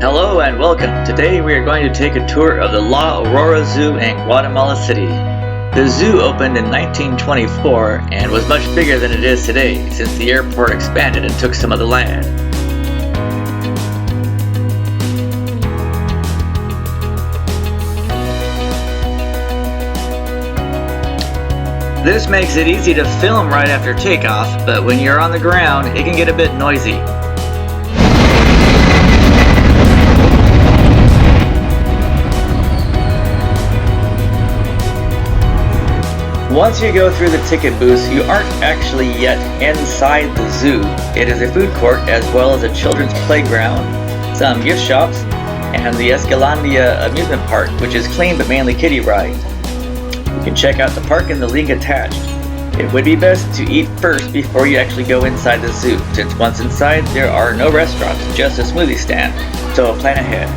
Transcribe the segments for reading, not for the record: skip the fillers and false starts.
Hello and welcome. Today we are going to take a tour of the La Aurora Zoo in Guatemala City. The zoo opened in 1924 and was much bigger than it is today since the airport expanded and took some of the land. This makes it easy to film right after takeoff, but when you're on the ground, it can get a bit noisy. Once you go through the ticket booths, you aren't actually yet inside the zoo. It is a food court as well as a children's playground, some gift shops, and the Escalandia amusement park, which is clean but mainly kiddie rides. You can check out the park and the link attached. It would be best to eat first before you actually go inside the zoo, since once inside there are no restaurants, just a smoothie stand, so plan ahead.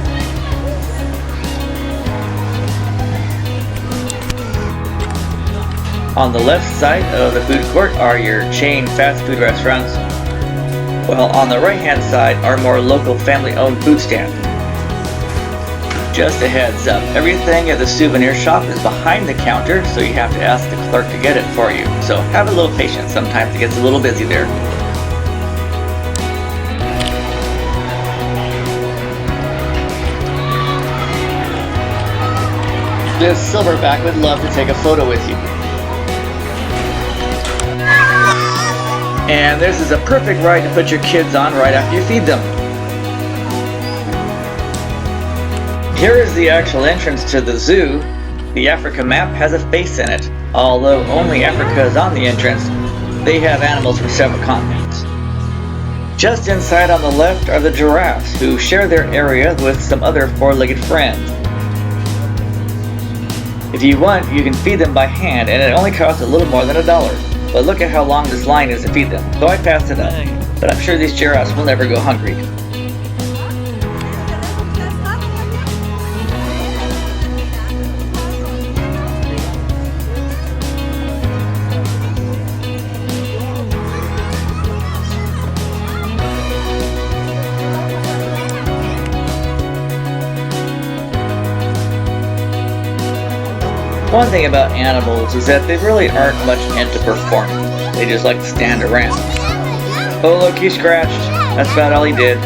On the left side of the food court are your chain fast food restaurants, while on the right hand side are more local family-owned food stands. Just a heads up, everything at the souvenir shop is behind the counter, so you have to ask the clerk to get it for you. So have a little patience, sometimes it gets a little busy there. This silverback would love to take a photo with you. And this is a perfect ride to put your kids on right after you feed them. Here is the actual entrance to the zoo. The Africa map has a face in it. Although only Africa is on the entrance, they have animals from several continents. Just inside on the left are the giraffes, who share their area with some other four-legged friends. If you want, you can feed them by hand, and it only costs a little more than $1. But look at how long this line is to feed them, so I passed it up. But I'm sure these giraffes will never go hungry. One thing about animals is that they really aren't much into performing. They just like to stand around. Oh look, he scratched. That's about all he did.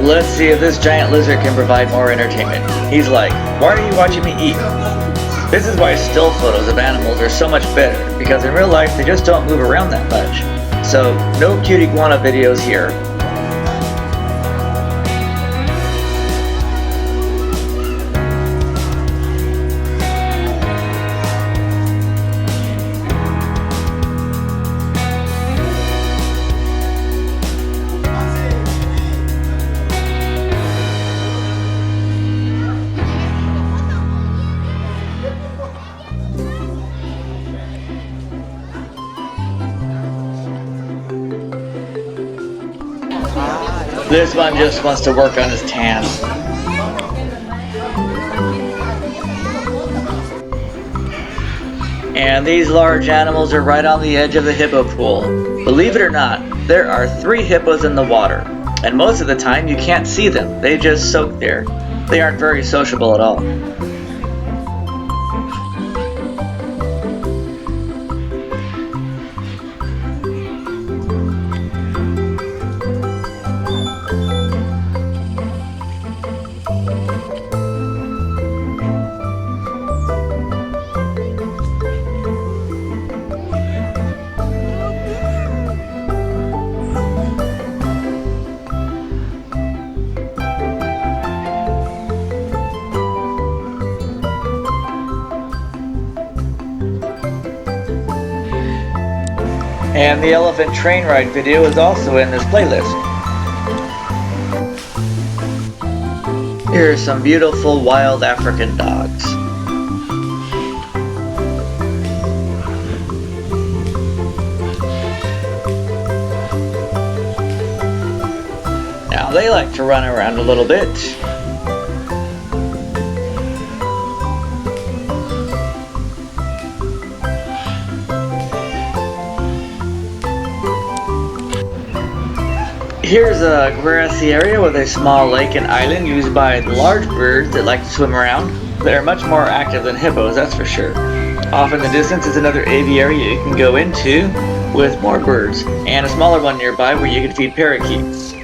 Let's see if this giant lizard can provide more entertainment. He's like, why are you watching me eat? This is why still photos of animals are so much better, because in real life they just don't move around that much. So no cute iguana videos here. This one just wants to work on his tan. And these large animals are right on the edge of the hippo pool. Believe it or not, there are 3 hippos in the water. And most of the time you can't see them, they just soak there. They aren't very sociable at all. And the elephant train ride video is also in this playlist. Here are some beautiful wild African dogs. Now they like to run around a little bit. Here's a grassy area with a small lake and island used by the large birds that like to swim around. They're much more active than hippos, that's for sure. Off in the distance is another aviary you can go into with more birds, and a smaller one nearby where you can feed parakeets.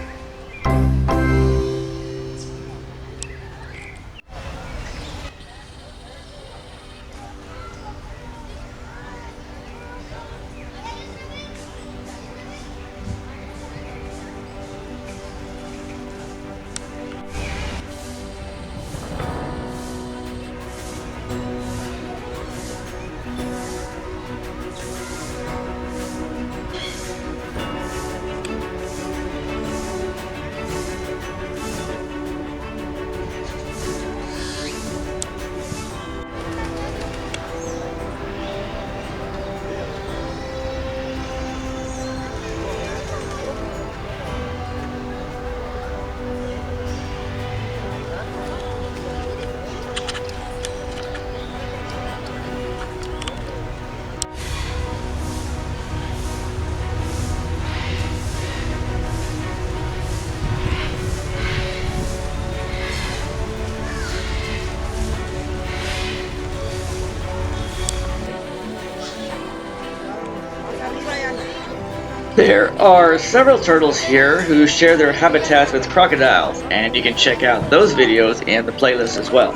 There are several turtles here who share their habitats with crocodiles, and you can check out those videos in the playlist as well.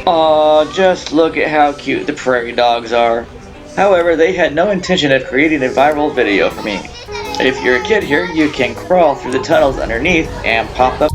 Aw, just look at how cute the prairie dogs are. However, they had no intention of creating a viral video for me. If you're a kid here, you can crawl through the tunnels underneath and pop up.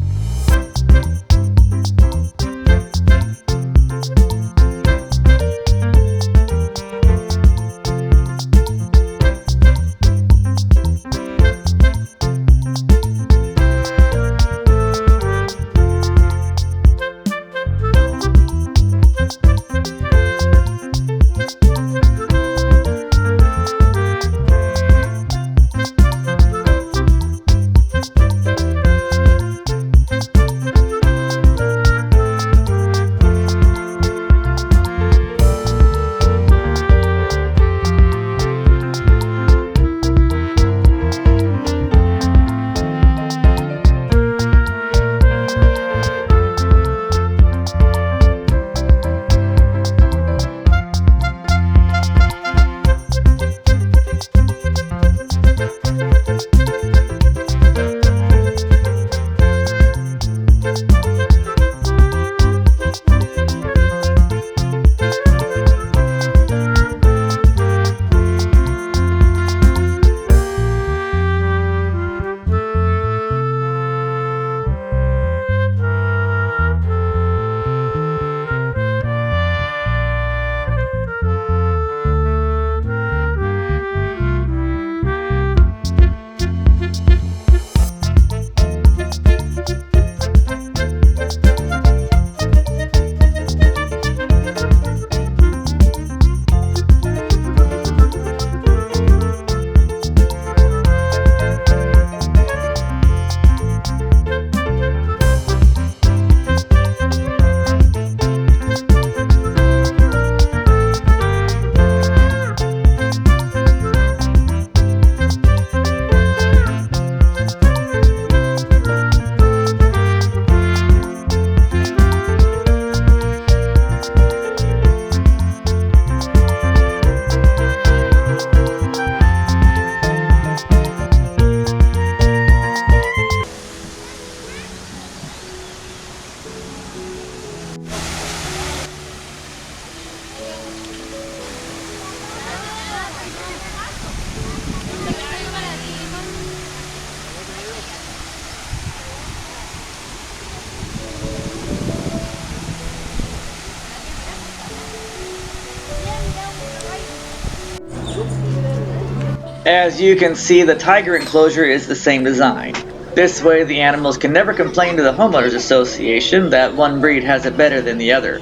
As you can see, the tiger enclosure is the same design. This way the animals can never complain to the homeowners association that one breed has it better than the other.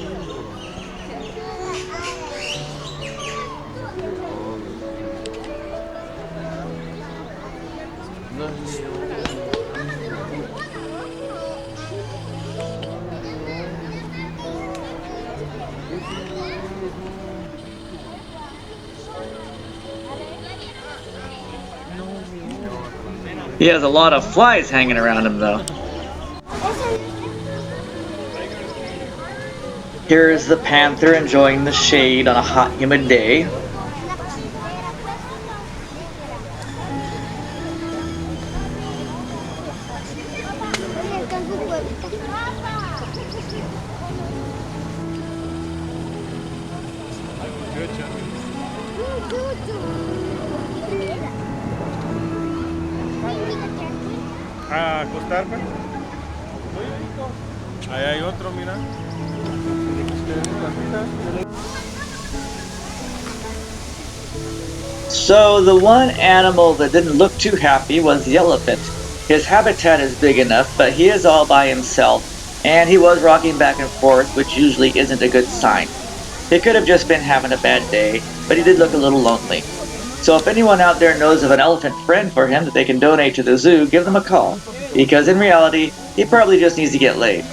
He has a lot of flies hanging around him though. Here's the panther enjoying the shade on a hot, humid day. A acostarme. Ahí hay otro, mira. So the one animal that didn't look too happy was the elephant. His habitat is big enough, but he is all by himself, and he was rocking back and forth, which usually isn't a good sign. He could have just been having a bad day, but he did look a little lonely. So if anyone out there knows of an elephant friend for him that they can donate to the zoo, give them a call, because in reality, he probably just needs to get laid.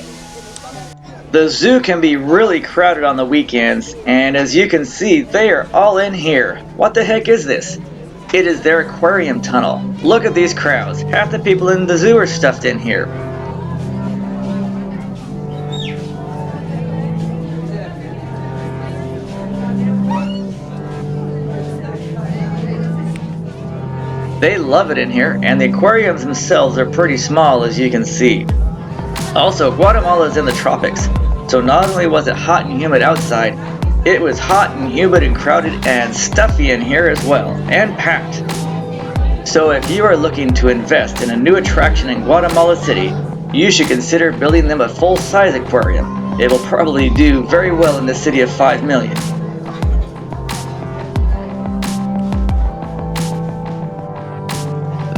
The zoo can be really crowded on the weekends, and as you can see, they are all in here. What the heck is this? It is their aquarium tunnel. Look at these crowds. Half the people in the zoo are stuffed in here. They love it in here, and the aquariums themselves are pretty small, as you can see. Also, Guatemala is in the tropics, so not only was it hot and humid outside, it was hot and humid and crowded and stuffy in here as well, and packed. So if you are looking to invest in a new attraction in Guatemala City, you should consider building them a full-size aquarium. It will probably do very well in the city of 5 million.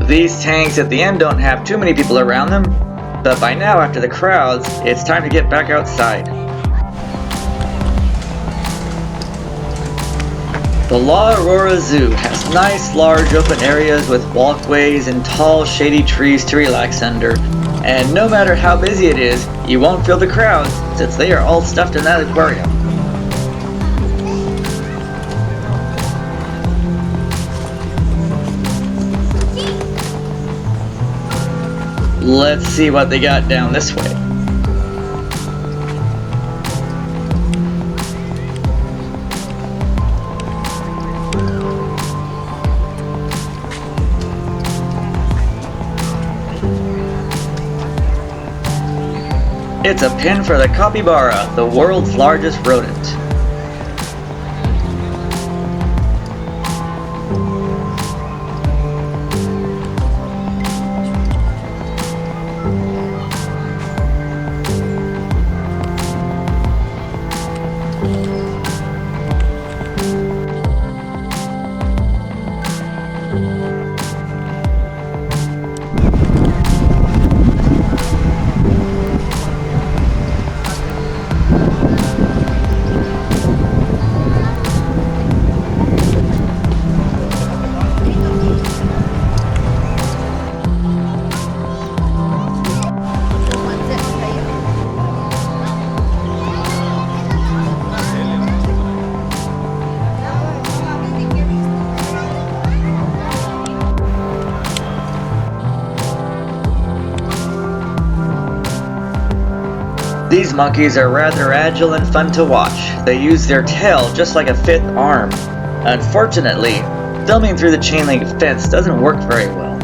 These tanks at the end don't have too many people around them, but by now, after the crowds, it's time to get back outside. The La Aurora Zoo has nice large open areas with walkways and tall shady trees to relax under, and no matter how busy it is, you won't feel the crowds since they are all stuffed in that aquarium. Let's see what they got down this way. It's a pen for the capybara, the world's largest rodent. These monkeys are rather agile and fun to watch. They use their tail just like a fifth arm. Unfortunately, filming through the chain link fence doesn't work very well.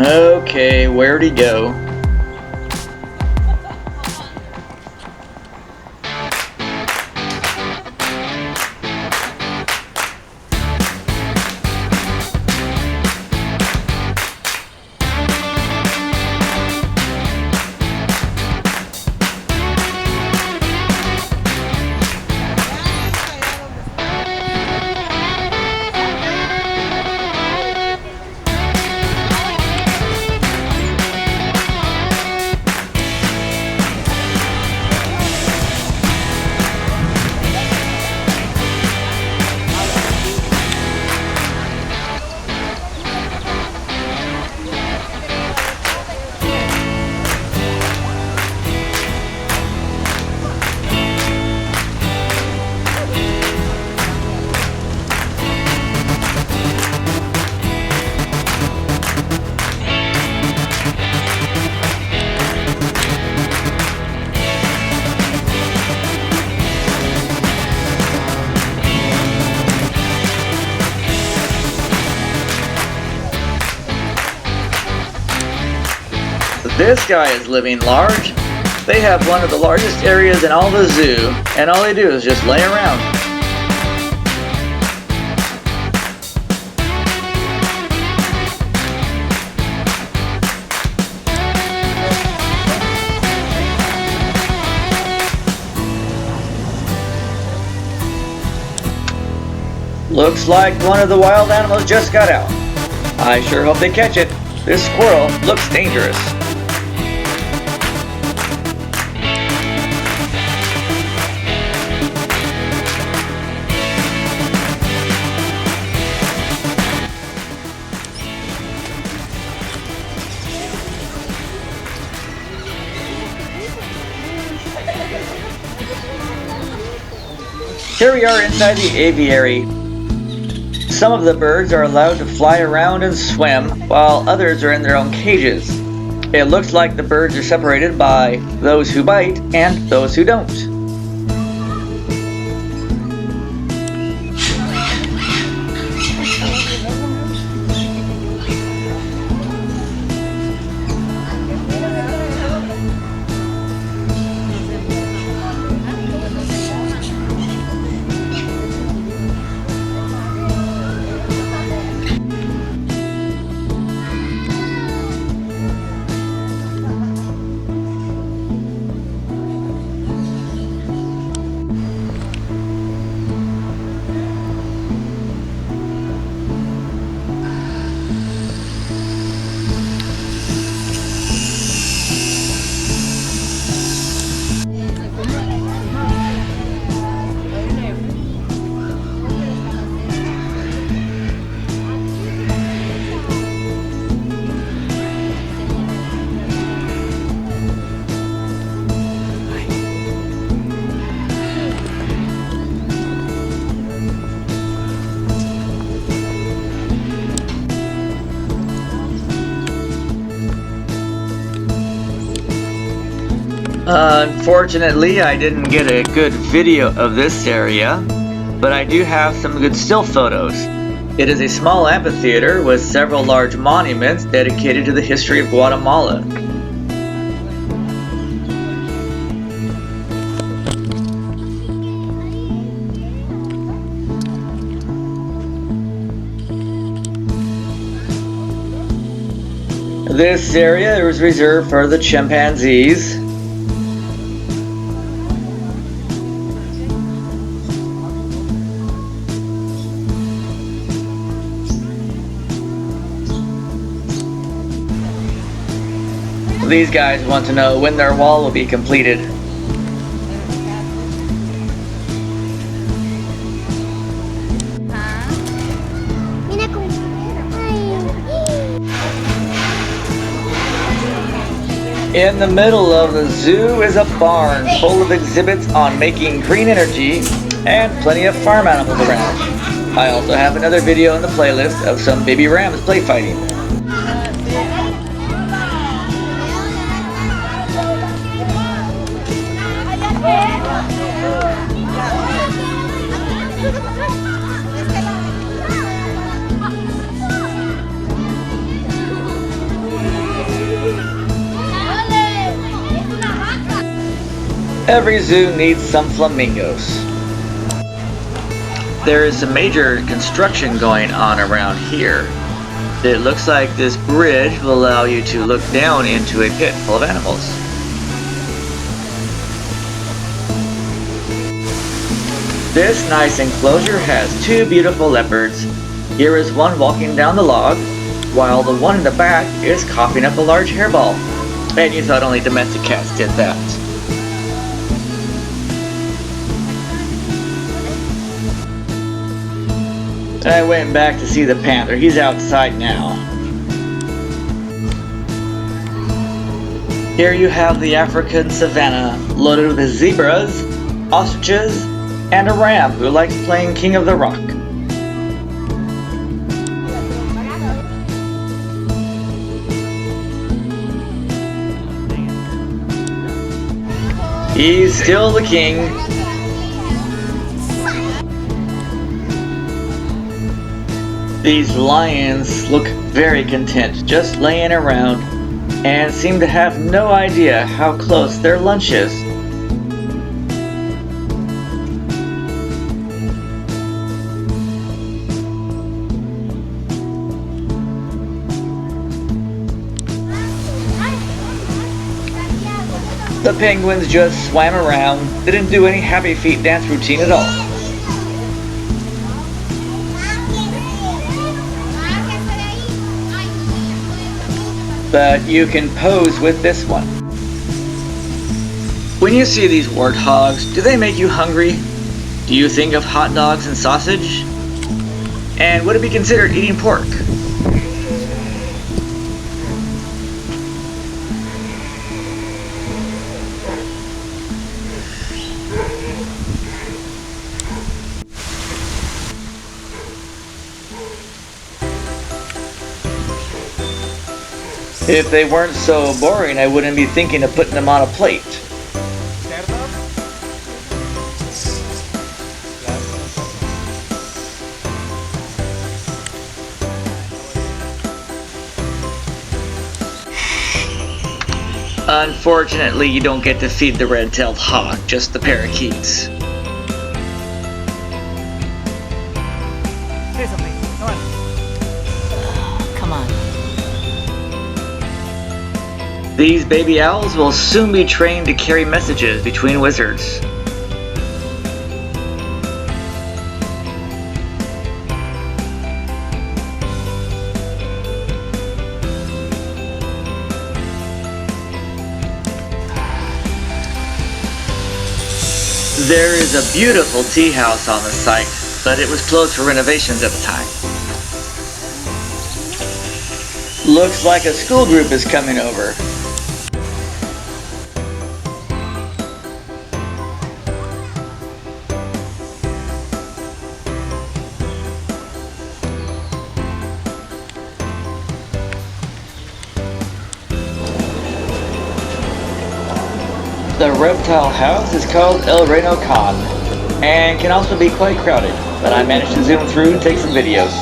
Okay, where'd he go? This guy is living large. They have one of the largest areas in all the zoo, and all they do is just lay around. Looks like one of the wild animals just got out. I sure hope they catch it. This squirrel looks dangerous. Here we are inside the aviary. Some of the birds are allowed to fly around and swim, while others are in their own cages. It looks like the birds are separated by those who bite and those who don't. Unfortunately, I didn't get a good video of this area, but I do have some good still photos. It is a small amphitheater with several large monuments dedicated to the history of Guatemala. This area is reserved for the chimpanzees. These guys want to know when their wall will be completed. In the middle of the zoo is a barn full of exhibits on making green energy and plenty of farm animals around. I also have another video in the playlist of some baby rams play fighting. Every zoo needs some flamingos. There is some major construction going on around here. It looks like this bridge will allow you to look down into a pit full of animals. This nice enclosure has two beautiful leopards. Here is one walking down the log, while the one in the back is coughing up a large hairball. And you thought only domestic cats did that. I went back to see the panther. He's outside now. Here you have the African savanna, loaded with zebras, ostriches, and a ram who likes playing King of the Rock. He's still the king. These lions look very content, just laying around, and seem to have no idea how close their lunch is. The penguins just swam around, didn't do any happy feet dance routine at all. But you can pose with this one. When you see these warthogs, do they make you hungry? Do you think of hot dogs and sausage? And would it be considered eating pork? If they weren't so boring, I wouldn't be thinking of putting them on a plate. Unfortunately, you don't get to feed the red-tailed hawk, just the parakeets. Say something. Come on. Come on. These baby owls will soon be trained to carry messages between wizards. There is a beautiful tea house on the site, but it was closed for renovations at the time. Looks like a school group is coming over. The reptile house is called El Reino Con and can also be quite crowded, but I managed to zoom through and take some videos.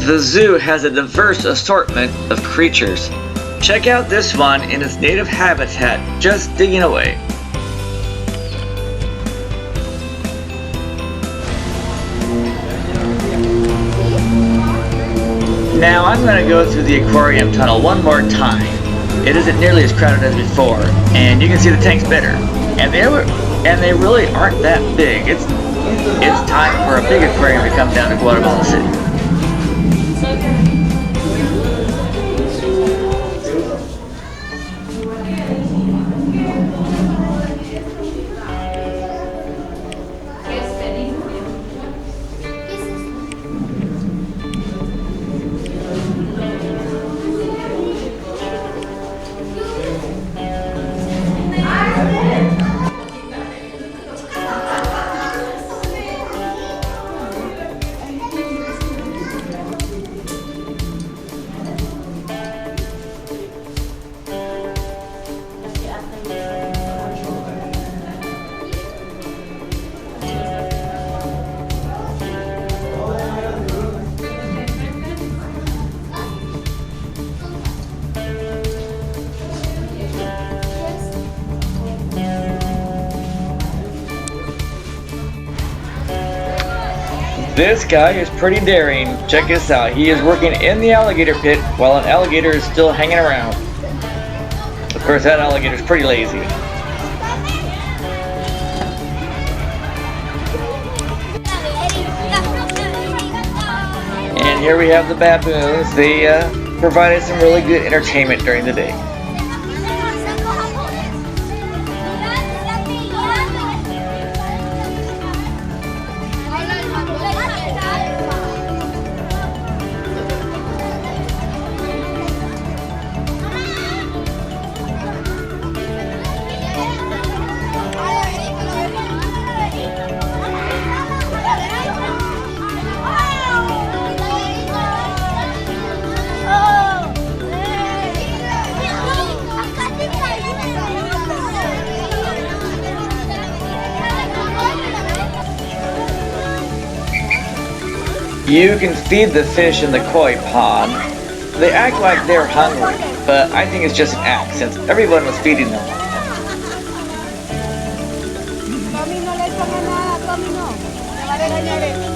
The zoo has a diverse assortment of creatures. Check out this one in its native habitat, just digging away. Now I'm going to go through the aquarium tunnel one more time. It isn't nearly as crowded as before, and you can see the tanks better. And they really aren't that big. It's time for a big aquarium to come down to Guatemala City. This guy is pretty daring. Check this out. He is working in the alligator pit while an alligator is still hanging around. Of course, that alligator is pretty lazy. And here we have the baboons. They provided some really good entertainment during the day. You can feed the fish in the koi pond. They act like they're hungry, but I think it's just an act since everyone was feeding them. Tommy, no le ponga nada, Tommy, no. Le va a regañar él.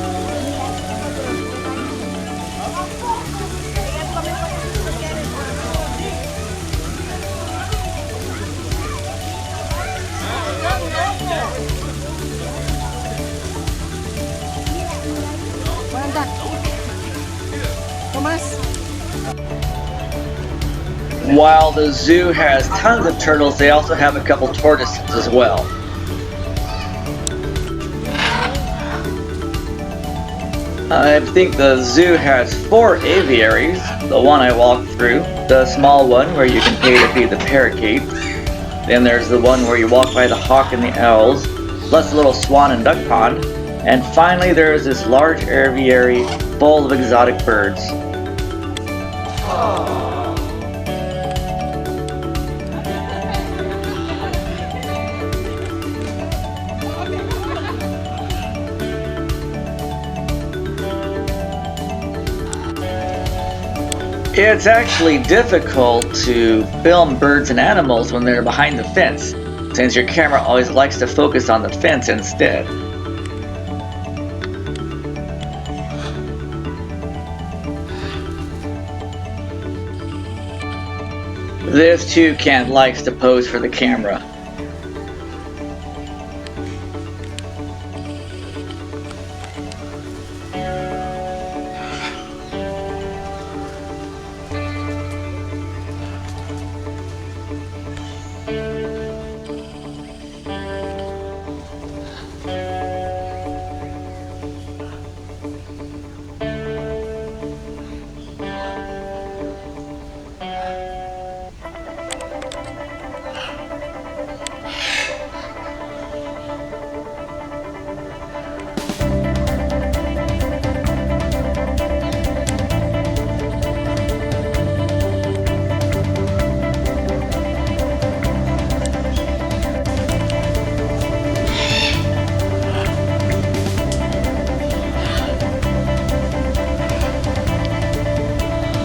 While the zoo has tons of turtles, they also have a couple tortoises as well. I think the zoo has 4 aviaries. The one I walked through, the small one where you can pay to feed the parakeets. Then there's the one where you walk by the hawk and the owls, plus the little swan and duck pond. And finally there's this large aviary full of exotic birds. It's actually difficult to film birds and animals when they're behind the fence, since your camera always likes to focus on the fence instead. This toucan likes to pose for the camera.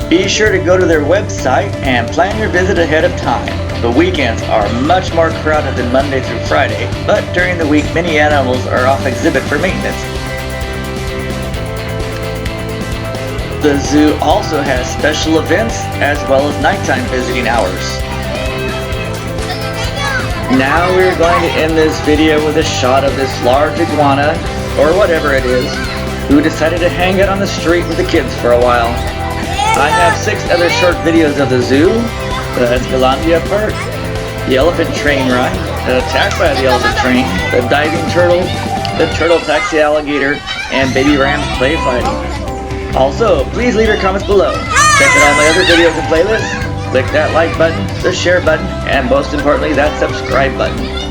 Be sure to go to their website and plan your visit ahead of time. The weekends are much more crowded than Monday through Friday, but during the week many animals are off exhibit for maintenance. The zoo also has special events as well as nighttime visiting hours. Now we're going to end this video with a shot of this large iguana, or whatever it is, who decided to hang out on the street with the kids for a while. I have 6 other short videos of the zoo, the Escalante Park, the elephant train ride, the attack by the elephant train, the diving turtle, the turtle taxi alligator, and baby rams play fighting. Also, please leave your comments below. Check out all my other videos and playlists. Click that like button, the share button, and most importantly, that subscribe button.